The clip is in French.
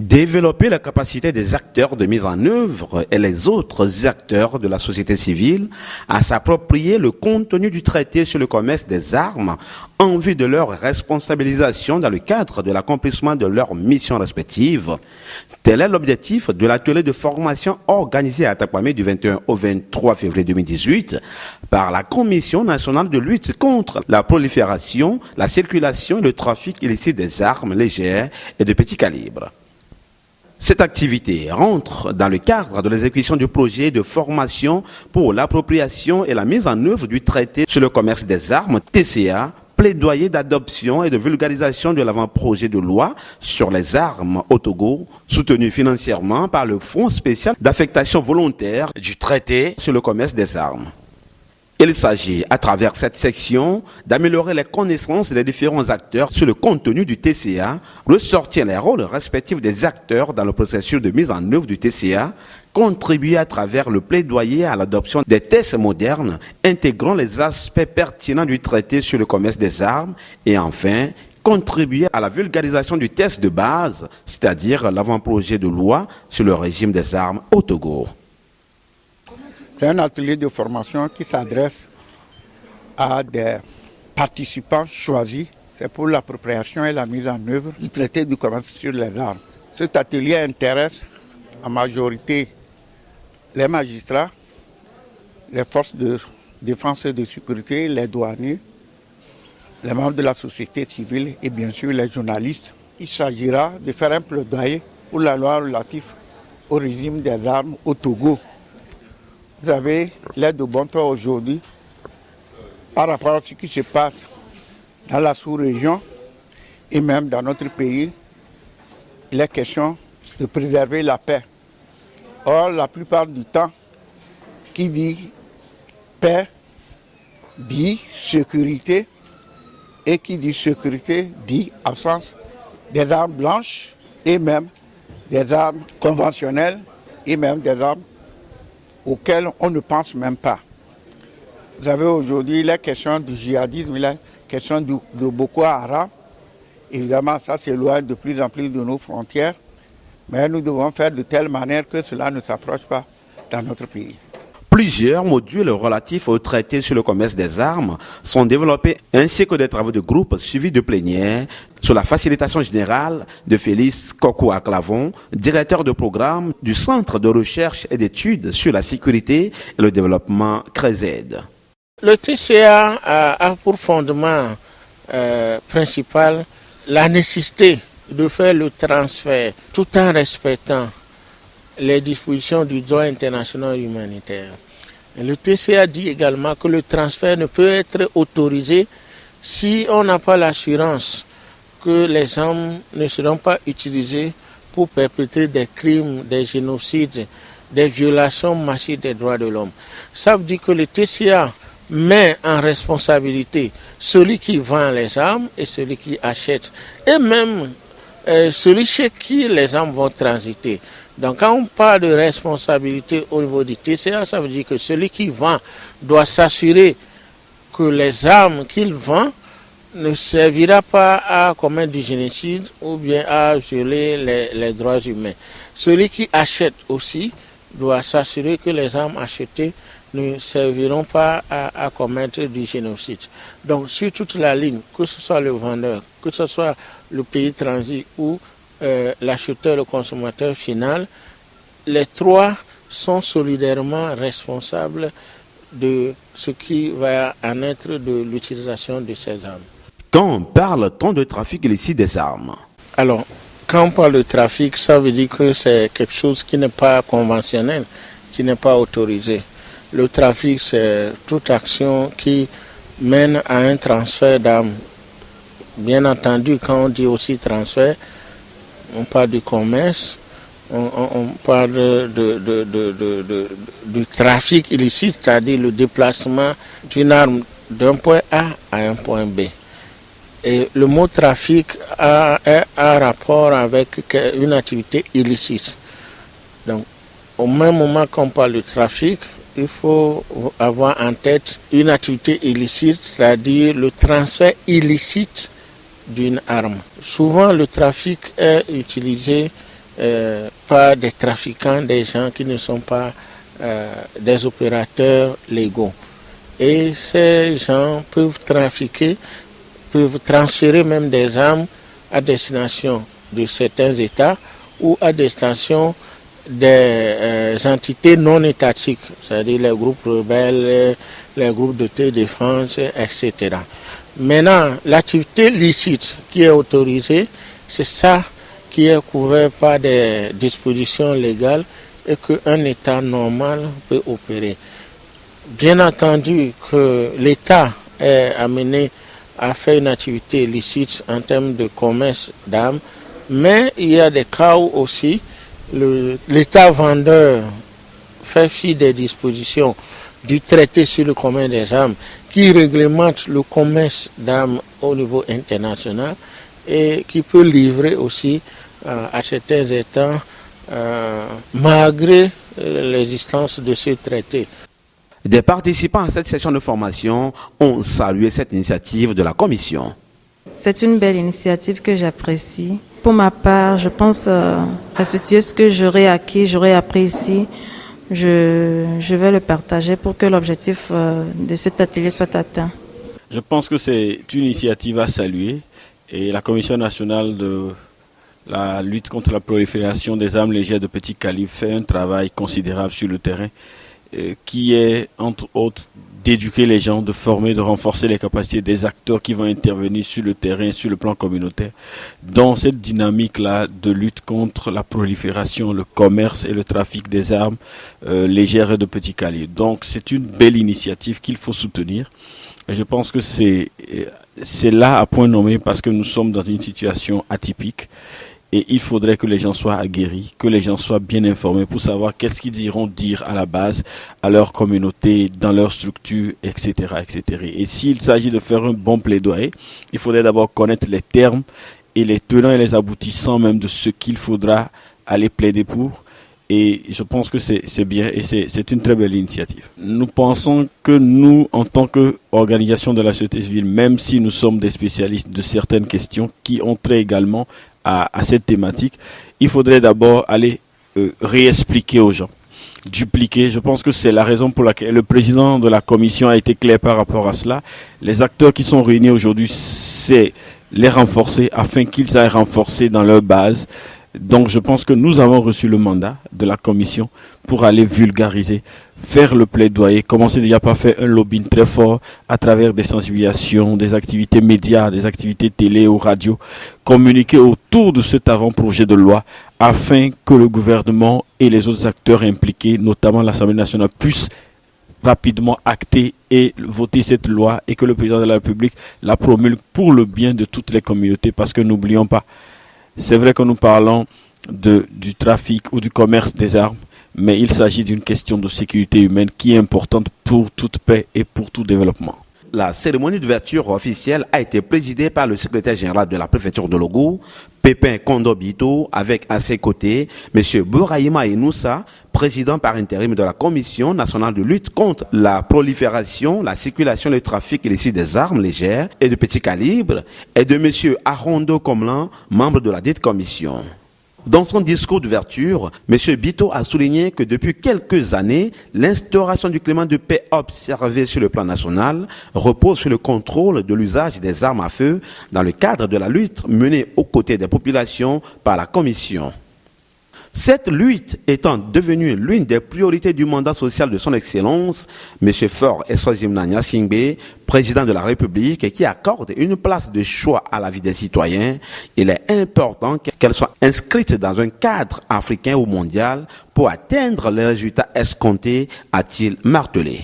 Développer la capacité des acteurs de mise en œuvre et les autres acteurs de la société civile à s'approprier le contenu du traité sur le commerce des armes en vue de leur responsabilisation dans le cadre de l'accomplissement de leurs missions respectives. Tel est l'objectif de l'atelier de formation organisé à Takwame du 21 au 23 février 2018 par la Commission nationale de lutte contre la prolifération, la circulation et le trafic illicite des armes légères et de petit calibre. Cette activité rentre dans le cadre de l'exécution du projet de formation pour l'appropriation et la mise en œuvre du traité sur le commerce des armes, TCA, plaidoyer d'adoption et de vulgarisation de l'avant-projet de loi sur les armes au Togo, soutenu financièrement par le Fonds spécial d'affectation volontaire du traité sur le commerce des armes. Il s'agit, à travers cette section, d'améliorer les connaissances des différents acteurs sur le contenu du TCA, ressortir les rôles respectifs des acteurs dans le processus de mise en œuvre du TCA, contribuer à travers le plaidoyer à l'adoption des tests modernes intégrant les aspects pertinents du traité sur le commerce des armes et enfin, contribuer à la vulgarisation du test de base, c'est-à-dire l'avant-projet de loi sur le régime des armes au Togo. C'est un atelier de formation qui s'adresse à des participants choisis. C'est pour l'appropriation et la mise en œuvre du traité du commerce sur les armes. Cet atelier intéresse en majorité les magistrats, les forces de défense et de sécurité, les douaniers, les membres de la société civile et bien sûr les journalistes. Il s'agira de faire un plaidoyer pour la loi relative au régime des armes au Togo. Vous avez l'aide de bon temps aujourd'hui par rapport à ce qui se passe dans la sous-région et même dans notre pays. Il est question de préserver la paix. Or, la plupart du temps, qui dit paix dit sécurité et qui dit sécurité dit absence des armes blanches et même des armes conventionnelles et même des armes auxquels on ne pense même pas. Vous avez aujourd'hui la question du djihadisme, la question de Boko Haram. Évidemment, ça s'éloigne de plus en plus de nos frontières, mais nous devons faire de telle manière que cela ne s'approche pas dans notre pays. Plusieurs modules relatifs au traité sur le commerce des armes sont développés ainsi que des travaux de groupe suivis de plénières sur la facilitation générale de Félix Kokoa-Clavon, directeur de programme du Centre de recherche et d'études sur la sécurité et le développement CRESED. Le TCA a pour fondement principal la nécessité de faire le transfert tout en respectant les dispositions du droit international humanitaire. Et le TCA dit également que le transfert ne peut être autorisé si on n'a pas l'assurance que les armes ne seront pas utilisées pour perpétrer des crimes, des génocides, des violations massives des droits de l'homme. Ça veut dire que le TCA met en responsabilité celui qui vend les armes et celui qui achète, et même celui chez qui les armes vont transiter. Donc quand on parle de responsabilité au niveau du TCA, ça veut dire que celui qui vend doit s'assurer que les armes qu'il vend ne servira pas à commettre du génocide ou bien à violer les droits humains. Celui qui achète aussi doit s'assurer que les armes achetées ne serviront pas à commettre du génocide. Donc sur toute la ligne, que ce soit le vendeur, que ce soit le pays transit ou l'acheteur, le consommateur final, les trois sont solidairement responsables de ce qui va en être de l'utilisation de ces armes. Quand parle-t-on de trafic illicite des armes? Alors, quand on parle de trafic, ça veut dire que c'est quelque chose qui n'est pas conventionnel, qui n'est pas autorisé. Le trafic, c'est toute action qui mène à un transfert d'armes. Bien entendu, quand on dit aussi transfert, on parle du commerce, on parle du trafic illicite, c'est-à-dire le déplacement d'une arme d'un point A à un point B. Et le mot trafic a un rapport avec une activité illicite. Donc, au même moment qu'on parle de trafic, il faut avoir en tête une activité illicite, c'est-à-dire le transfert illicite d'une arme. Souvent, le trafic est utilisé par des trafiquants, des gens qui ne sont pas des opérateurs légaux. Et ces gens peuvent trafiquer, peuvent transférer même des armes à destination de certains États ou à destination des entités non étatiques, c'est-à-dire les groupes rebelles, les groupes de défense, etc. Maintenant, l'activité licite qui est autorisée, c'est ça qui est couvert par des dispositions légales et qu'un État normal peut opérer. Bien entendu que l'État est amené à faire une activité licite en termes de commerce d'armes, mais il y a des cas où aussi l'État vendeur fait fi des dispositions du traité sur le commerce des armes qui réglemente le commerce d'armes au niveau international et qui peut livrer aussi à certains États malgré l'existence de ce traité. Des participants à cette session de formation ont salué cette initiative de la Commission. C'est une belle initiative que j'apprécie. Pour ma part, je pense restituer ce que j'aurais acquis, j'aurais appris ici. Je vais le partager pour que l'objectif de cet atelier soit atteint. Je pense que c'est une initiative à saluer et la Commission nationale de la lutte contre la prolifération des armes légères de petit calibre fait un travail considérable sur le terrain qui est entre autres d'éduquer les gens, de former, de renforcer les capacités des acteurs qui vont intervenir sur le terrain, sur le plan communautaire, dans cette dynamique-là de lutte contre la prolifération, le commerce et le trafic des armes légères et de petit calibre. Donc c'est une belle initiative qu'il faut soutenir. Et je pense que c'est là à point nommé parce que nous sommes dans une situation atypique. Et il faudrait que les gens soient aguerris, que les gens soient bien informés pour savoir qu'est-ce qu'ils iront dire à la base, à leur communauté, dans leur structure, etc., etc. Et s'il s'agit de faire un bon plaidoyer, il faudrait d'abord connaître les termes et les tenants et les aboutissants même de ce qu'il faudra aller plaider pour. Et je pense que c'est bien et c'est une très belle initiative. Nous pensons que nous, en tant qu'organisation de la société civile, même si nous sommes des spécialistes de certaines questions qui ont trait également à cette thématique, il faudrait d'abord aller réexpliquer aux gens, dupliquer. Je pense que c'est la raison pour laquelle le président de la commission a été clair par rapport à cela. Les acteurs qui sont réunis aujourd'hui, c'est les renforcer afin qu'ils aillent renforcer dans leur base. Donc je pense que nous avons reçu le mandat de la commission pour aller vulgariser, faire le plaidoyer, commencer déjà par faire un lobbying très fort à travers des sensibilisations, des activités médias, des activités télé ou radio, communiquer autour de cet avant-projet de loi afin que le gouvernement et les autres acteurs impliqués, notamment l'Assemblée nationale, puissent rapidement acter et voter cette loi et que le président de la République la promulgue pour le bien de toutes les communautés parce que n'oublions pas, c'est vrai que nous parlons du trafic ou du commerce des armes, mais il s'agit d'une question de sécurité humaine qui est importante pour toute paix et pour tout développement. La cérémonie d'ouverture officielle a été présidée par le secrétaire général de la préfecture de Logou, Pépin Kondo-Bito, avec à ses côtés M. Bouraïma Inoussa, président par intérim de la Commission nationale de lutte contre la prolifération, la circulation et le trafic illicite des armes légères et de petit calibre, et de M. Arondo Komlan, membre de la dite commission. Dans son discours d'ouverture, M. Bito a souligné que depuis quelques années, l'instauration du climat de paix observé sur le plan national repose sur le contrôle de l'usage des armes à feu dans le cadre de la lutte menée aux côtés des populations par la Commission. Cette lutte étant devenue l'une des priorités du mandat social de son Excellence, M. Faure Eswazimna Nyasingbe, président de la République, et qui accorde une place de choix à la vie des citoyens, il est important qu'elle soit inscrite dans un cadre africain ou mondial pour atteindre les résultats escomptés, a-t-il martelé.